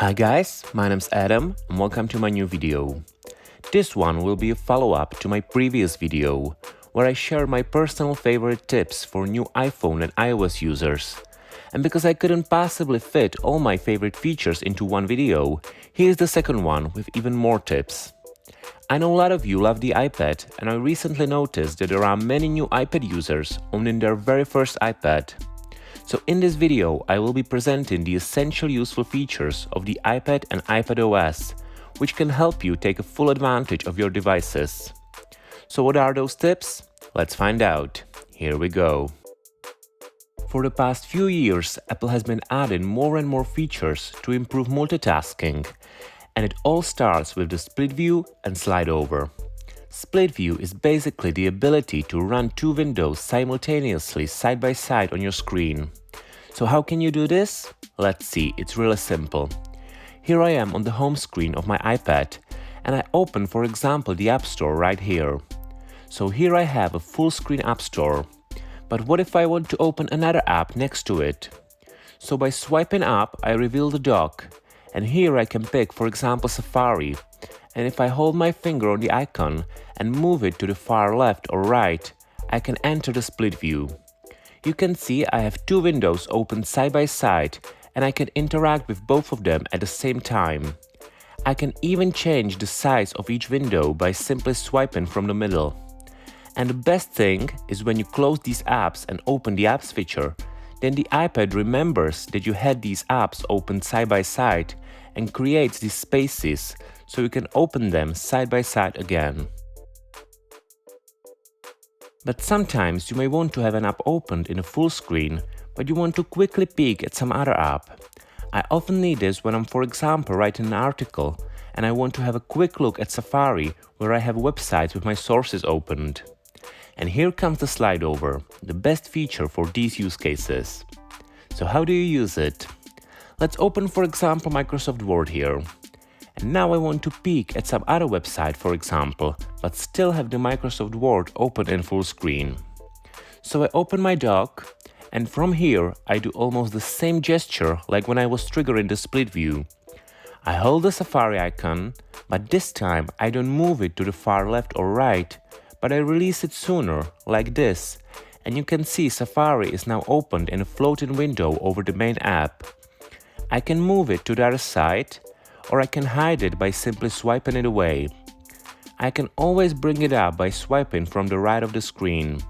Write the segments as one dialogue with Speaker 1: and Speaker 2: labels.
Speaker 1: Hi guys, my name's Adam and welcome to my new video. This one will be a follow-up to my previous video, where I share my personal favorite tips for new iPhone and iOS users. And because I couldn't possibly fit all my favorite features into one video, here's the second one with even more tips. I know a lot of you love the iPad, and I recently noticed that there are many new iPad users owning their very first iPad. So in this video, I will be presenting the essential useful features of the iPad and iPadOS, which can help you take a full advantage of your devices. So what are those tips? Let's find out. Here we go. For the past few years, Apple has been adding more and more features to improve multitasking, and it all starts with the split view and slide over. Split view is basically the ability to run two windows simultaneously side by side on your screen. So how can you do this? Let's see, it's really simple. Here I am on the home screen of my iPad, and I open, for example, the App Store right here. So here I have a full screen App Store. But what if I want to open another app next to it? So by swiping up, I reveal the dock, and here I can pick, for example, Safari. And if I hold my finger on the icon and move it to the far left or right, I can enter the split view. You can see I have two windows open side by side, and I can interact with both of them at the same time. I can even change the size of each window by simply swiping from the middle. And the best thing is when you close these apps and open the app switcher, then the iPad remembers that you had these apps open side by side and creates these spaces so you can open them side by side again. But sometimes you may want to have an app opened in a full screen, but you want to quickly peek at some other app. I often need this when I'm, for example, writing an article and I want to have a quick look at Safari where I have websites with my sources opened. And here comes the slide over, the best feature for these use cases. So how do you use it? Let's open, for example, Microsoft Word here. And now I want to peek at some other website, for example, but still have the Microsoft Word open in full screen. So I open my dock, and from here I do almost the same gesture like when I was triggering the split view. I hold the Safari icon, but this time I don't move it to the far left or right, but I release it sooner, like this, and you can see Safari is now opened in a floating window over the main app. I can move it to the other side, or I can hide it by simply swiping it away. I can always bring it up by swiping from the right of the screen.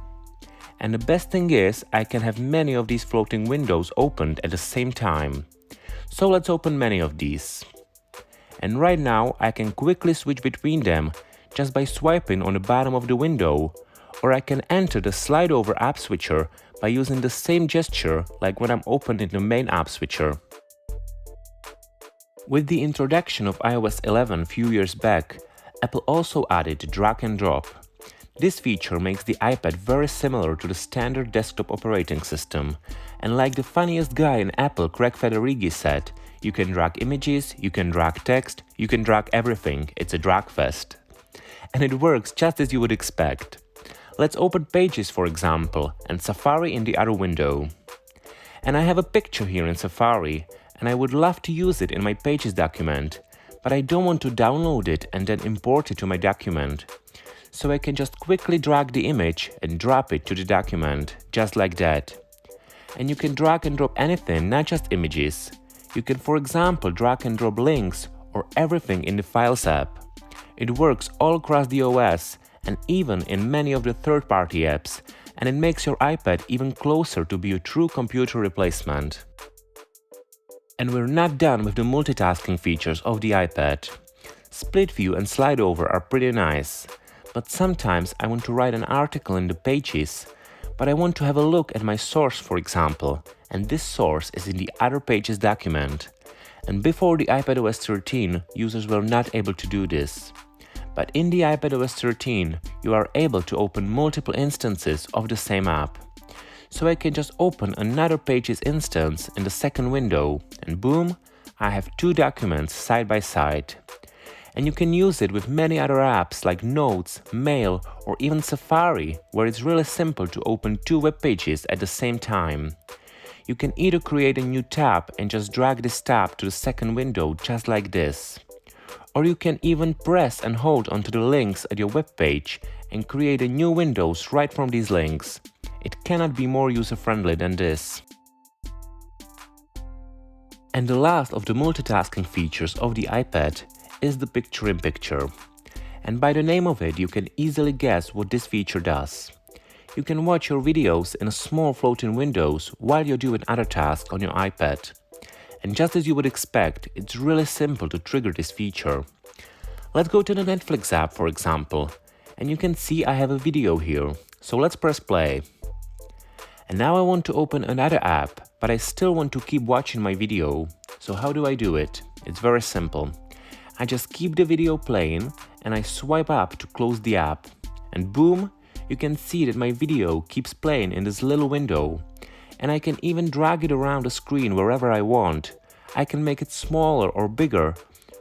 Speaker 1: And the best thing is, I can have many of these floating windows opened at the same time. So let's open many of these. And right now I can quickly switch between them just by swiping on the bottom of the window, or I can enter the slide over app switcher by using the same gesture like when I'm opening the main app switcher. With the introduction of iOS 11 a few years back, Apple also added drag and drop. This feature makes the iPad very similar to the standard desktop operating system, and like the funniest guy in Apple, Craig Federighi, said, you can drag images, you can drag text, you can drag everything, it's a drag fest. And it works just as you would expect. Let's open Pages, for example, and Safari in the other window. And I have a picture here in Safari, and I would love to use it in my Pages document, but I don't want to download it and then import it to my document. So I can just quickly drag the image and drop it to the document, just like that. And you can drag and drop anything, not just images. You can, for example, drag and drop links or everything in the Files app. It works all across the OS and even in many of the third-party apps, and it makes your iPad even closer to be a true computer replacement. And we're not done with the multitasking features of the iPad. Split view and slide over are pretty nice, but sometimes I want to write an article in the Pages, but I want to have a look at my source, for example, and this source is in the other Pages document. And before the iPadOS 13, users were not able to do this. But in the iPadOS 13, you are able to open multiple instances of the same app. So I can just open another Pages instance in the second window, and boom, I have two documents side by side. And you can use it with many other apps like Notes, Mail, or even Safari, where it's really simple to open two web pages at the same time. You can either create a new tab and just drag this tab to the second window just like this. Or you can even press and hold onto the links at your web page and create a new windows right from these links. It cannot be more user-friendly than this. And the last of the multitasking features of the iPad is the picture-in-picture. And by the name of it, you can easily guess what this feature does. You can watch your videos in a small floating windows while you're doing other tasks on your iPad. And just as you would expect, it's really simple to trigger this feature. Let's go to the Netflix app, for example, and you can see I have a video here. So let's press play. And now I want to open another app, but I still want to keep watching my video. So how do I do it? It's very simple. I just keep the video playing and I swipe up to close the app. And boom, you can see that my video keeps playing in this little window. And I can even drag it around the screen wherever I want. I can make it smaller or bigger,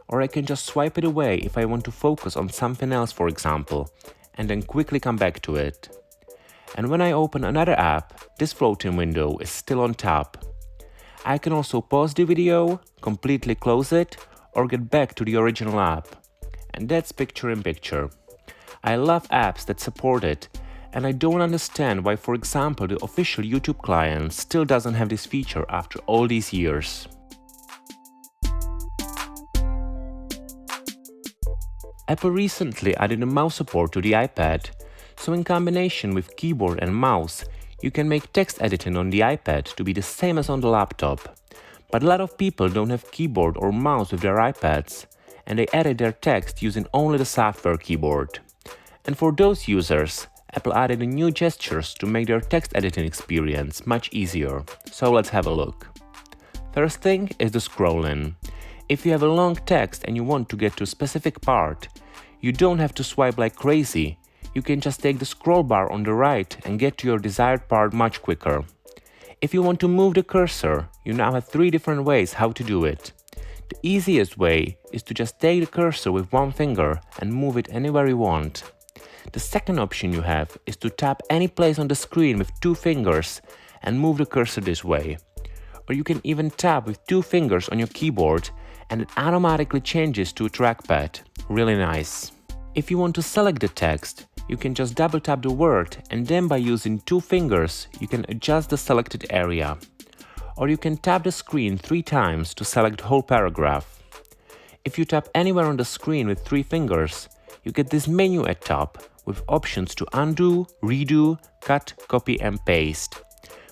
Speaker 1: or I can just swipe it away if I want to focus on something else, for example, and then quickly come back to it. And when I open another app, this floating window is still on top. I can also pause the video, completely close it, or get back to the original app. And that's picture-in-picture. I love apps that support it, and I don't understand why, for example, the official YouTube client still doesn't have this feature after all these years. Apple recently added a mouse support to the iPad, so in combination with keyboard and mouse, you can make text editing on the iPad to be the same as on the laptop. But a lot of people don't have keyboard or mouse with their iPads, and they edit their text using only the software keyboard. And for those users, Apple added new gestures to make their text editing experience much easier. So let's have a look. First thing is the scrolling. If you have a long text and you want to get to a specific part, you don't have to swipe like crazy. You can just take the scroll bar on the right and get to your desired part much quicker. If you want to move the cursor, you now have 3 different ways how to do it. The easiest way is to just take the cursor with one finger and move it anywhere you want. The second option you have is to tap any place on the screen with 2 fingers and move the cursor this way. Or you can even tap with 2 fingers on your keyboard and it automatically changes to a trackpad. Really nice. If you want to select the text, you can just double tap the word and then by using 2 fingers you can adjust the selected area. Or you can tap the screen 3 times to select the whole paragraph. If you tap anywhere on the screen with 3 fingers, you get this menu at top with options to undo, redo, cut, copy and paste.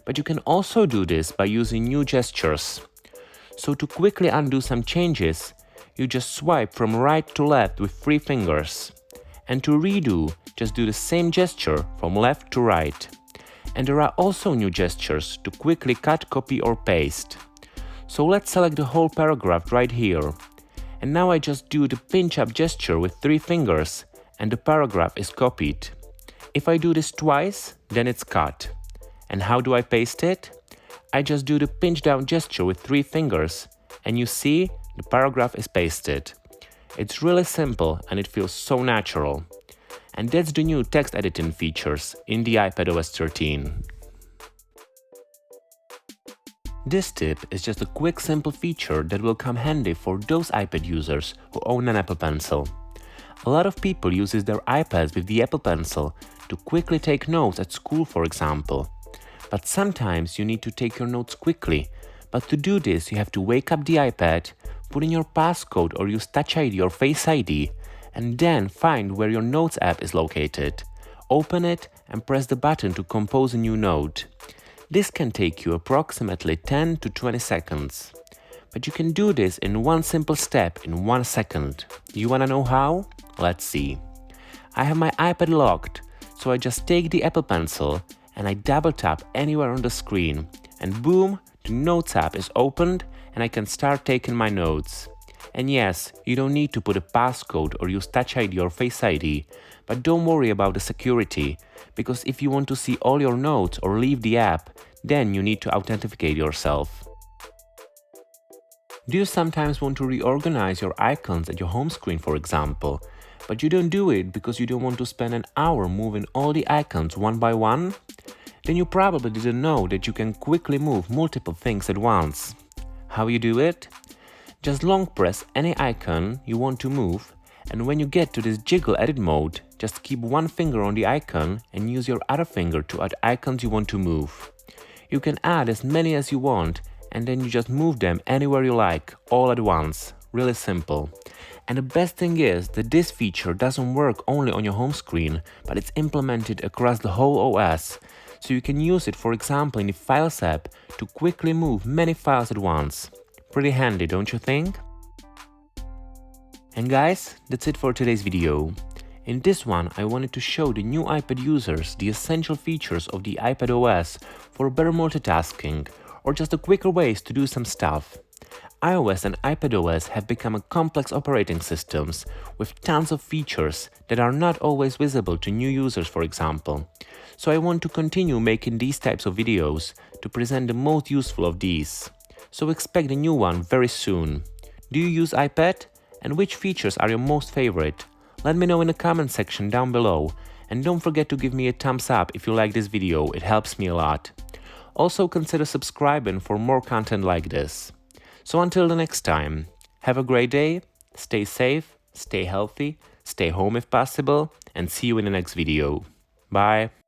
Speaker 1: But you can also do this by using new gestures. So to quickly undo some changes, you just swipe from right to left with 3 fingers. And to redo, just do the same gesture from left to right. And there are also new gestures to quickly cut, copy or paste. So let's select the whole paragraph right here. And now I just do the pinch up gesture with 3 fingers and the paragraph is copied. If I do this twice, then it's cut. And how do I paste it? I just do the pinch down gesture with 3 fingers and you see the paragraph is pasted. It's really simple and it feels so natural. And that's the new text editing features in the iPadOS 13. This tip is just a quick simple feature that will come handy for those iPad users who own an Apple Pencil. A lot of people uses their iPads with the Apple Pencil to quickly take notes at school, for example. But sometimes you need to take your notes quickly, but to do this you have to wake up the iPad, put in your passcode or use Touch ID or Face ID, and then find where your Notes app is located. Open it and press the button to compose a new note. This can take you approximately 10 to 20 seconds. But you can do this in one simple step in 1 second. You wanna know how? Let's see. I have my iPad locked, so I just take the Apple Pencil and I double tap anywhere on the screen, and boom, the Notes app is opened and I can start taking my notes. And yes, you don't need to put a passcode or use Touch ID or Face ID, but don't worry about the security, because if you want to see all your notes or leave the app, then you need to authenticate yourself. Do you sometimes want to reorganize your icons at your home screen, for example, but you don't do it because you don't want to spend an hour moving all the icons one by one? then you probably didn't know that you can quickly move multiple things at once. How you do it? Just long press any icon you want to move, and when you get to this jiggle edit mode, just keep one finger on the icon and use your other finger to add icons you want to move. You can add as many as you want, and then you just move them anywhere you like, all at once. Really simple. And the best thing is that this feature doesn't work only on your home screen, but it's implemented across the whole OS. So you can use it, for example, in the Files app to quickly move many files at once. Pretty handy, don't you think? And guys, that's it for today's video. In this one, I wanted to show the new iPad users the essential features of the iPadOS for better multitasking, or just the quicker ways to do some stuff. iOS and iPadOS have become complex operating systems with tons of features that are not always visible to new users, for example. So I want to continue making these types of videos to present the most useful of these. So expect a new one very soon. Do you use iPad? And which features are your most favorite? Let me know in the comment section down below, and don't forget to give me a thumbs up if you like this video, it helps me a lot. Also consider subscribing for more content like this. So until the next time, have a great day, stay safe, stay healthy, stay home if possible, and see you in the next video. Bye!